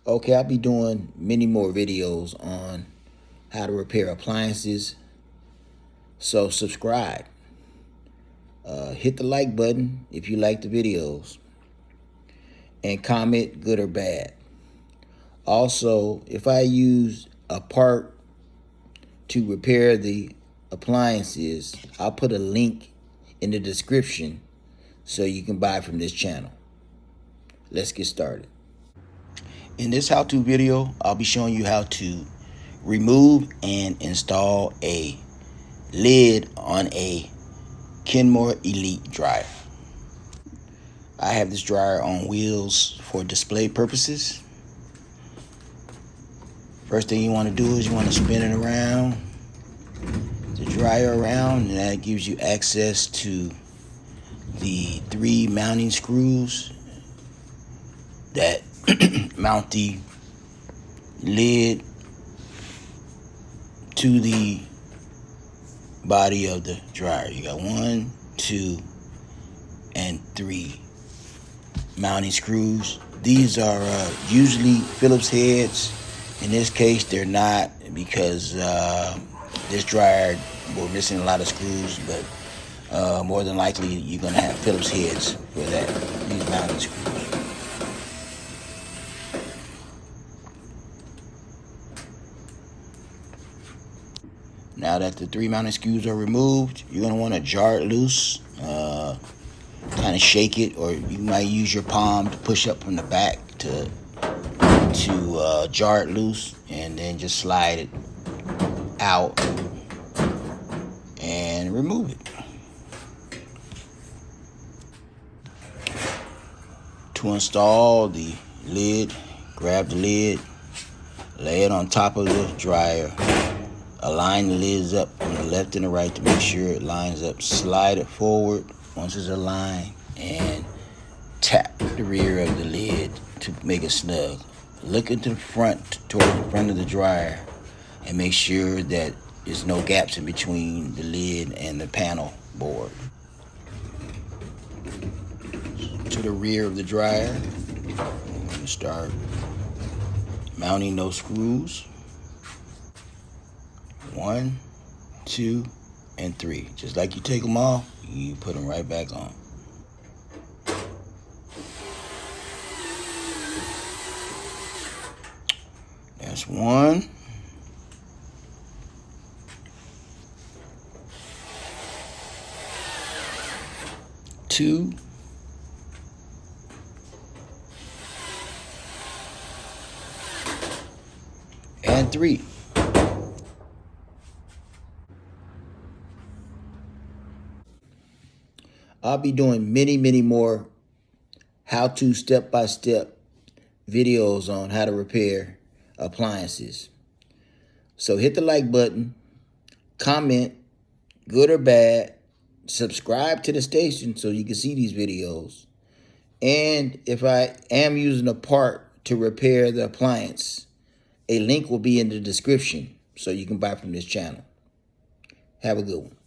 Okay, I'll be doing many more videos on how to repair appliances. So subscribe. Hit the like button if you like the videos. And comment good or bad. Also, if I use a part to repair the appliances, I'll put a link in the description so you can buy from this channel. Let's get started. In this how-to video, I'll be showing you how to remove and install a lid on a Kenmore Elite dryer. I have this dryer on wheels for display purposes. First thing you want to do is you want to spin it around, the dryer around, and that gives you access to the 3 mounting screws that mount the lid to the body of the dryer. You got 1, 2, and 3 mounting screws. These are usually Phillips heads. In this case, they're not, because this dryer, we're missing a lot of screws, but more than likely you're going to have Phillips heads for that, these mounting screws. Now that the 3 mounting screws are removed, you're going to want to jar it loose, kind of shake it, or you might use your palm to push up from the back to jar it loose, and then just slide it out and remove it. To install the lid, grab the lid, lay it on top of the dryer, align the lids up on the left and the right to make sure it lines up, slide it forward once it's aligned, and tap the rear of the lid to make it snug. Look into the front, toward the front of the dryer, and make sure that there's no gaps in between the lid and the panel board. To the rear of the dryer, I'm going to start mounting those screws. 1, 2, and 3. Just like you take them off, you put them right back on. That's 1. Two. And 3. I'll be doing many more how-to step-by-step videos on how to repair appliances. So hit the like button, comment, good or bad, subscribe to the station so you can see these videos. And if I am using a part to repair the appliance, a link will be in the description so you can buy from this channel. Have a good one.